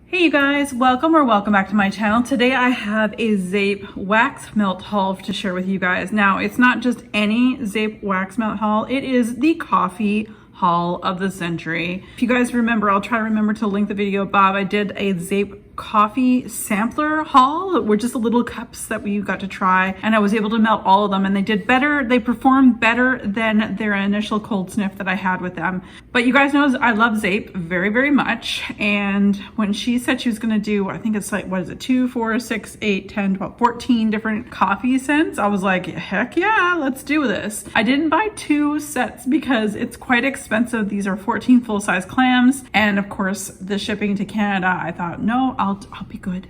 Hey you guys, welcome back to my channel. Today I have a Zeep wax melt haul to share with you guys. Now, it's not just any Zeep wax melt haul, it is the coffee haul of the century. If you guys remember, I'll try to remember to link the video above. I did a Zeep coffee sampler haul, which is the little cups that we got to try, and I was able to melt all of them, and they did better. They performed better than their initial cold sniff that I had with them. But you guys know I love Zeep very, very much, and when she said she was going to do, I think it's like, what is it, 2, 4, 6, 8, 10, 12, 14 different coffee scents, I was like, heck yeah, let's do this. I didn't buy 2 sets because it's quite expensive. These are 14 full-size clams, and of course the shipping to Canada, I thought, no, I'll be good.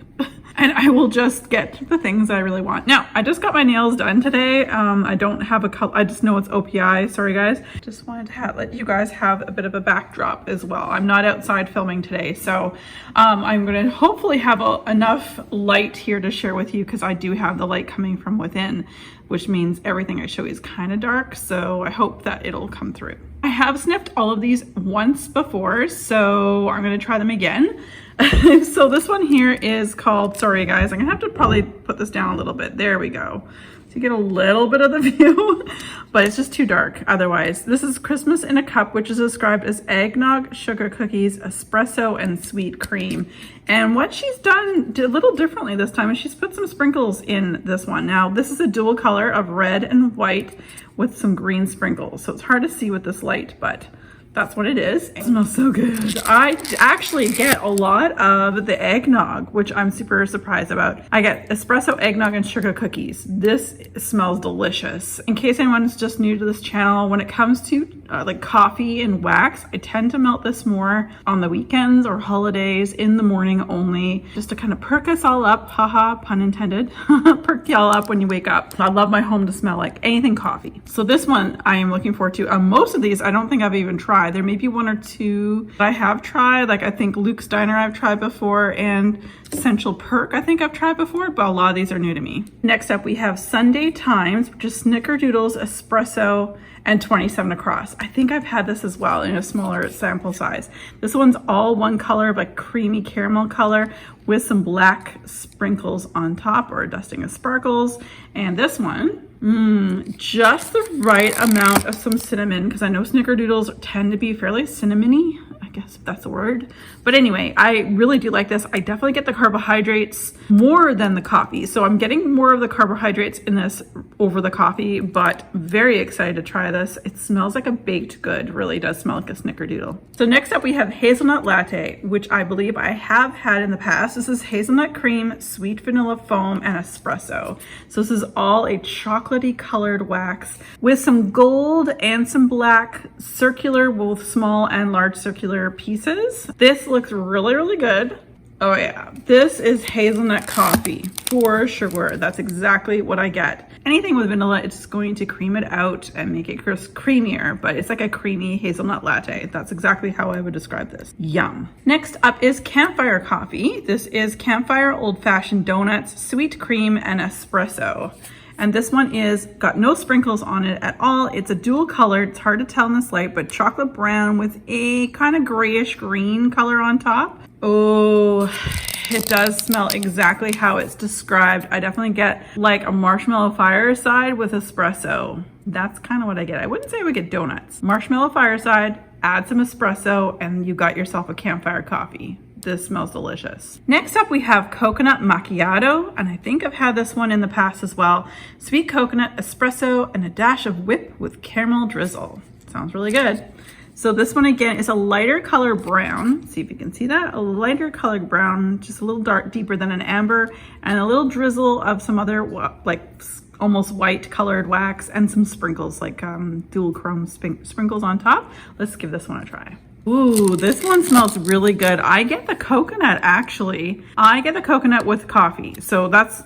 And I will just get the things I really want. Now, I just got my nails done today. I don't have a color, I just know it's OPI, sorry guys. Just wanted to let you guys have a bit of a backdrop as well. I'm not outside filming today, so I'm gonna hopefully have enough light here to share with you, because I do have the light coming from within, which means everything I show you is kind of dark, so I hope that it'll come through. I have sniffed all of these once before, so I'm gonna try them again. So this one here is called, sorry guys, I'm gonna have to probably put this down a little bit. There we go. So you get a little bit of the view, but it's just too dark otherwise. This is Christmas in a Cup, which is described as eggnog, sugar cookies, espresso, and sweet cream. And what she's done a little differently this time is she's put some sprinkles in this one. Now, this is a dual color of red and white with some green sprinkles. So it's hard to see with this light, but that's what it is. It smells so good. I actually get a lot of the eggnog, which I'm super surprised about. I get espresso, eggnog, and sugar cookies. This smells delicious. In case anyone's just new to this channel, when it comes to like coffee and wax, I tend to melt this more on the weekends or holidays in the morning only, just to kind of perk us all up, haha, pun intended, perk y'all up when you wake up. I love my home to smell like anything coffee. So this one I am looking forward to. Most of these I don't think I've even tried. There may be 1 or 2 that I have tried, like I think Luke's Diner I've tried before, and Central Perk I think I've tried before, but a lot of these are new to me. Next up we have Sunday Times, which is Snickerdoodles, espresso, and 27 across. I think I've had this as well in a smaller sample size. This one's all one color, like creamy caramel color with some black sprinkles on top, or a dusting of sparkles. And this one, just the right amount of some cinnamon, because I know Snickerdoodles tend to be fairly cinnamony, I guess if that's a word. But anyway, I really do like this. I definitely get the carbohydrates more than the coffee. So I'm getting more of the carbohydrates in this over the coffee, but very excited to try this. It smells like a baked good, really does smell like a Snickerdoodle. So next up we have Hazelnut Latte, which I believe I have had in the past. This is hazelnut cream, sweet vanilla foam, and espresso. So this is all a chocolatey colored wax with some gold and some black circular, both small and large circular pieces. This looks really, really good. Oh yeah, this is hazelnut coffee for sure. That's exactly what I get. Anything with vanilla, it's going to cream it out and make it creamier, but it's like a creamy hazelnut latte. That's exactly how I would describe this. Yum. Next up is Campfire Coffee. This is Campfire Old Fashioned Donuts, Sweet Cream, and Espresso. And this one is got no sprinkles on it at all. It's a dual color. It's hard to tell in this light, but chocolate brown with a kind of grayish green color on top. Oh, it does smell exactly how it's described. I definitely get like a marshmallow fireside with espresso. That's kind of what I get. I wouldn't say I would get donuts. Marshmallow fireside, add some espresso, and you got yourself a Campfire Coffee. This smells delicious. Next up we have Coconut Macchiato, and I think I've had this one in the past as well. Sweet coconut, espresso, and a dash of whip with caramel drizzle. Sounds really good. So this one again is a lighter color brown. See if you can see that. A lighter colored brown, just a little dark, deeper than an amber, and a little drizzle of some other like almost white colored wax, and some sprinkles like dual chrome sprinkles on top. Let's give this one a try. Ooh, this one smells really good. I get the coconut actually. I get the coconut with coffee. So that's,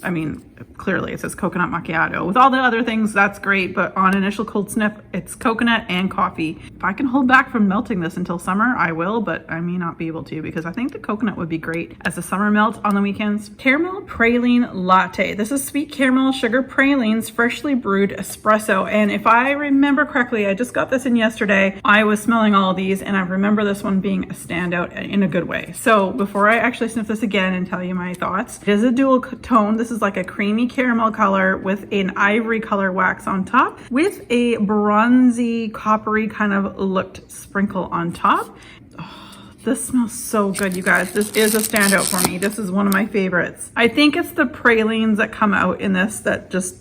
I mean, clearly it says coconut macchiato. With all the other things, that's great, but on initial cold sniff, it's coconut and coffee. If I can hold back from melting this until summer, I will, but I may not be able to because I think the coconut would be great as a summer melt on the weekends. Caramel praline latte. This is sweet caramel sugar pralines, freshly brewed espresso. And if I remember correctly, I just got this in yesterday. I was smelling all of these and I remember this one being a standout in a good way. So before I actually sniff this again and tell you my thoughts, it is a dual tone. This is like a creamy caramel color with an ivory color wax on top with a bronzy coppery kind of looked sprinkle on top. Oh, this smells so good, you guys. This is a standout for me. This is one of my favorites. I think it's the pralines that come out in this that just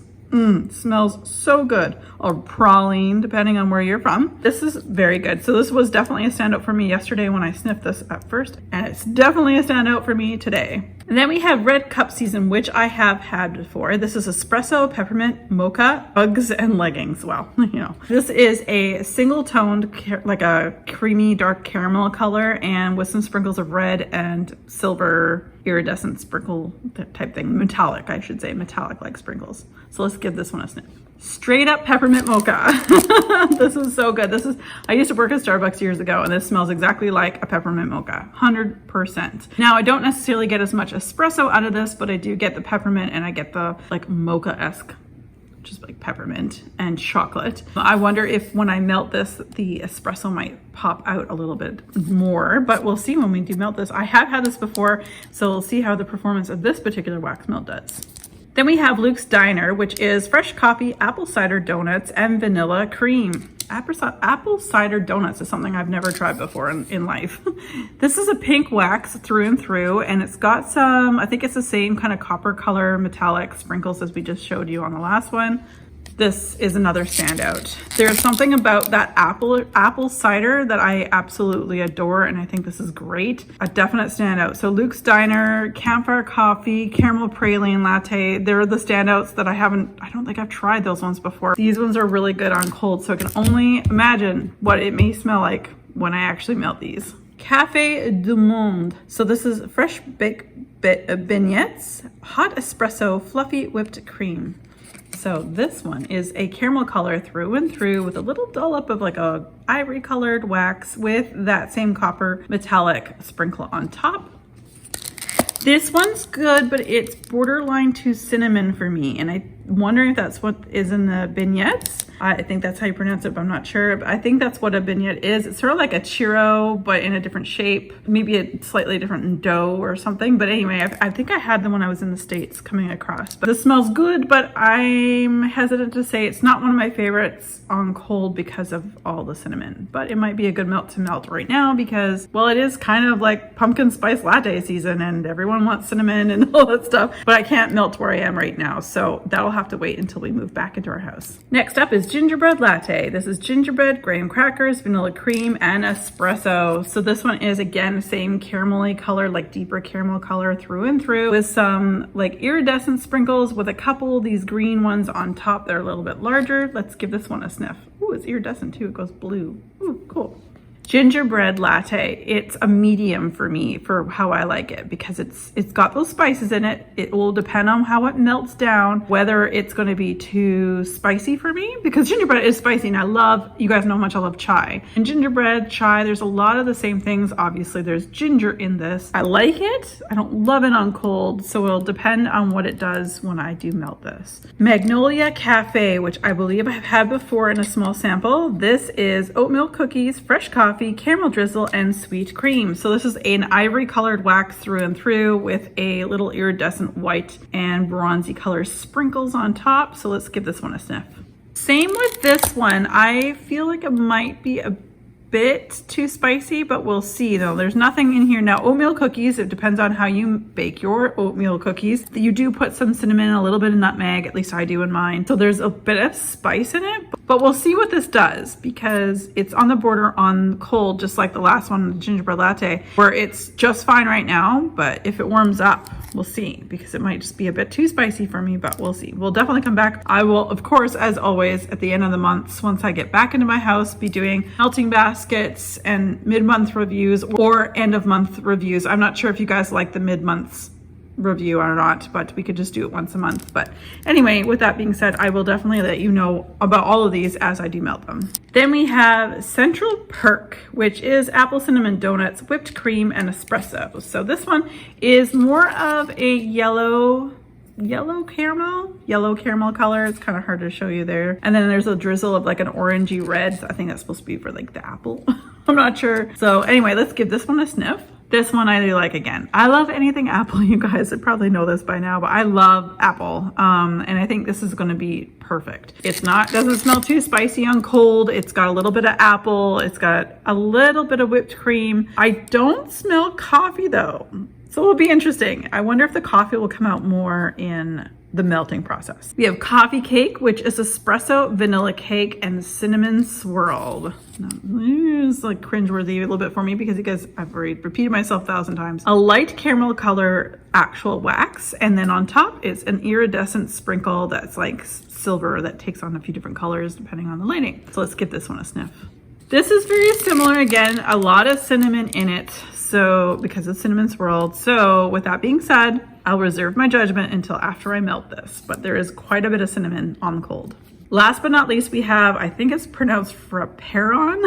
smells so good, or praline, depending on where you're from. This is very good. So this was definitely a standout for me yesterday when I sniffed this at first, and it's definitely a standout for me today. And then we have Red Cup Season, which I have had before. This is espresso, peppermint, mocha, Uggs, and leggings. Well, you know, this is a single toned, like a creamy dark caramel color, and with some sprinkles of red and silver iridescent sprinkle type thing. Metallic, I should say, metallic like sprinkles. So let's give this one a sniff. Straight up peppermint mocha. This is so good. I used to work at Starbucks years ago, and this smells exactly like a peppermint mocha, 100%. Now, I don't necessarily get as much espresso out of this, but I do get the peppermint and I get the like mocha-esque, just like peppermint and chocolate. I wonder if when I melt this, the espresso might pop out a little bit more, but we'll see when we do melt this. I have had this before, so we'll see how the performance of this particular wax melt does. Then we have Luke's Diner, which is fresh coffee, apple cider donuts, and vanilla cream. Apple cider donuts is something I've never tried before in life. This is a pink wax through and through, and it's got some, I think it's the same kind of copper color metallic sprinkles as we just showed you on the last one. This is another standout. There's something about that apple cider that I absolutely adore, and I think this is great. A definite standout. So Luke's Diner, Campfire Coffee, Caramel Praline Latte, they're the standouts that I don't think I've tried those ones before. These ones are really good on cold, so I can only imagine what it may smell like when I actually melt these. Cafe du Monde. So this is fresh baked beignets, hot espresso, fluffy whipped cream. So this one is a caramel color through and through with a little dollop of like a ivory colored wax with that same copper metallic sprinkle on top. This one's good, but it's borderline to cinnamon for me. And I'm wondering if that's what is in the beignets. I think that's how you pronounce it, but I'm not sure. But I think that's what a beignet is. It's sort of like a churro, but in a different shape, maybe a slightly different dough or something. But anyway, I think I had them when I was in the States coming across. But this smells good, but I'm hesitant to say it's not one of my favorites on cold because of all the cinnamon. But it might be a good melt to melt right now because, well, it is kind of like pumpkin spice latte season and everyone wants cinnamon and all that stuff. But I can't melt where I am right now, so that'll have to wait until we move back into our house. Next up is Gingerbread Latte. This is gingerbread, graham crackers, vanilla cream, and espresso. So this one is, again, same caramelly color, like deeper caramel color through and through with some like iridescent sprinkles with a couple of these green ones on top. They're a little bit larger. Let's give this one a sniff. Ooh, it's iridescent too. It goes blue. Ooh, cool. Gingerbread latte. It's a medium for me for how I like it because it's got those spices in it. It will depend on how it melts down, whether it's going to be too spicy for me because gingerbread is spicy and you guys know how much I love chai. And gingerbread, chai, there's a lot of the same things. Obviously there's ginger in this. I like it. I don't love it on cold, so it'll depend on what it does when I do melt this. Magnolia Cafe, which I believe I've had before in a small sample. This is oatmeal cookies, fresh coffee, caramel drizzle, and sweet cream. So this is an ivory colored wax through and through with a little iridescent white and bronzy color sprinkles on top. So let's give this one a sniff. Same with this one. I feel like it might be a bit too spicy, but we'll see though. There's nothing in here now. Oatmeal cookies, it depends on how you bake your oatmeal cookies. You do put some cinnamon, a little bit of nutmeg, at least I do in mine. So there's a bit of spice in it, but we'll see what this does because it's on the border on cold, just like the last one, the gingerbread latte, where it's just fine right now. But if it warms up, we'll see, because it might just be a bit too spicy for me, but we'll see. We'll definitely come back. I will, of course, as always, at the end of the months, once I get back into my house, be doing melting baskets and mid-month reviews or end-of-month reviews. I'm not sure if you guys like the mid-months review or not, but we could just do it once a month. But anyway, with that being said, I will definitely let you know about all of these as I do melt them. Then we have Central Perk, which is apple cinnamon donuts, whipped cream, and espresso. So this one is more of a yellow caramel color. It's kind of hard to show you there. And then there's a drizzle of like an orangey red. So I think that's supposed to be for like the apple. I'm not sure. So anyway, let's give this one a sniff. This one I do like again. I love anything apple, you guys. I probably know this by now, but I love apple. And I think this is gonna be perfect. Doesn't smell too spicy on cold. It's got a little bit of apple. It's got a little bit of whipped cream. I don't smell coffee though. So it'll be interesting. I wonder if the coffee will come out more in the melting process. We have coffee cake, which is espresso, vanilla cake, and cinnamon swirled. It's like cringeworthy a little bit for me because you guys, I've already repeated myself 1,000 times. A light caramel color actual wax, and then on top is an iridescent sprinkle that's like silver that takes on a few different colors depending on the lighting. So let's give this one a sniff. This is very similar. Again, a lot of cinnamon in it. So because it's cinnamon swirled. So with that being said, I'll reserve my judgment until after I melt this, but there is quite a bit of cinnamon on the cold. Last but not least, we have, I think it's pronounced Referral.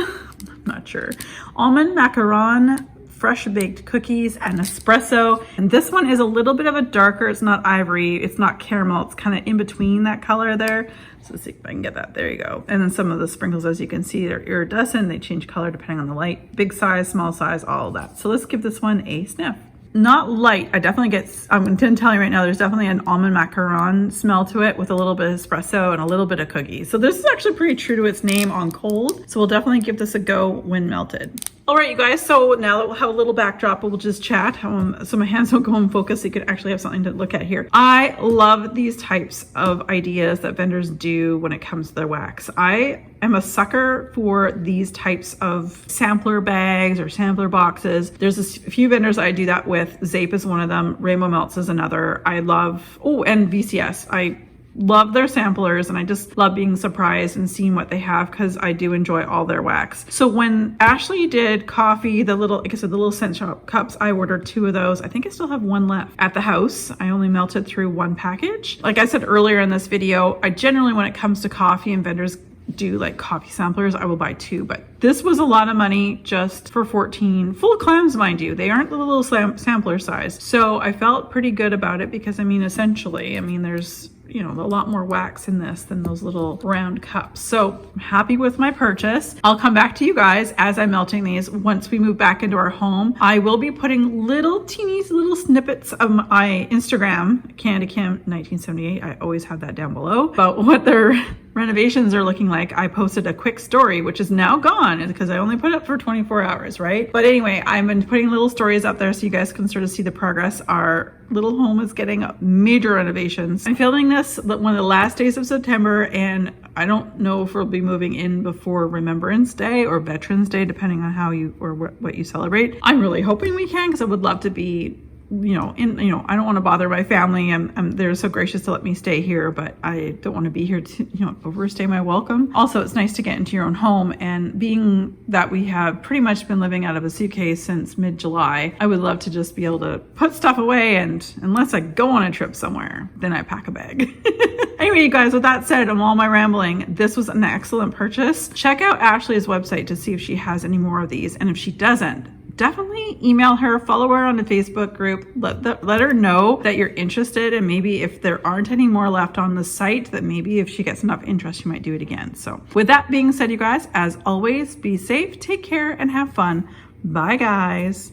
I'm not sure. Almond Macaron, fresh baked cookies, and espresso. And this one is a little bit of a darker, it's not ivory, it's not caramel, it's kind of in between that color there. So let's see if I can get that, there you go. And then some of the sprinkles, as you can see, they're iridescent, they change color depending on the light, big size, small size, all of that. So let's give this one a sniff. Not light, I definitely get, I'm going to tell you right now, there's definitely an almond macaron smell to it with a little bit of espresso and a little bit of cookies. So this is actually pretty true to its name on cold. So we'll definitely give this a go when melted. All right, you guys, so now that we'll have a little backdrop, we'll just chat. So my hands don't go in focus, so you could actually have something to look at here. I love these types of ideas that vendors do when it comes to their wax. I am a sucker for these types of sampler bags or sampler boxes. There's a few vendors I do that with. Zeep is one of them. Rainbow Melts is another. I love, oh, and VCS. I love their samplers, and I just love being surprised and seeing what they have because I do enjoy all their wax. So when Ashley did coffee, the little, like I said, the little scent shop cups, I ordered 2 of those. I think I still have 1 left at the house. I only melted through 1 package. Like I said earlier in this video, I generally, when it comes to coffee and vendors do like coffee samplers, I will buy 2, but this was a lot of money just for 14 full clams, mind you. They aren't the little sampler size. So I felt pretty good about it because I mean, essentially, I mean, there's, you know, a lot more wax in this than those little round cups. So I'm happy with my purchase. I'll come back to you guys as I'm melting these once we move back into our home. I will be putting little snippets of my Instagram, CandyCam1978. I always have that down below about what their renovations are looking like. I posted a quick story, which is now gone because I only put it up for 24 hours, right? But anyway, I've been putting little stories up there so you guys can sort of see the progress. Our little home is getting major renovations. I'm filming this one of the last days of September, and I don't know if we'll be moving in before Remembrance Day or Veterans Day, depending on how you or what you celebrate. I'm really hoping we can because I would love to be, I don't want to bother my family. They're so gracious to let me stay here, but I don't want to be here to, overstay my welcome. Also, it's nice to get into your own home, and being that we have pretty much been living out of a suitcase since mid-July, I would love to just be able to put stuff away, and unless I go on a trip somewhere, then I pack a bag. Anyway, you guys, with that said, and all my rambling, this was an excellent purchase. Check out Ashley's website to see if she has any more of these, and if she doesn't, definitely email her, follow her on the Facebook group, let her know that you're interested, and maybe if there aren't any more left on the site, that maybe if she gets enough interest, she might do it again. So with that being said, you guys, as always, be safe, take care, and have fun. Bye, guys.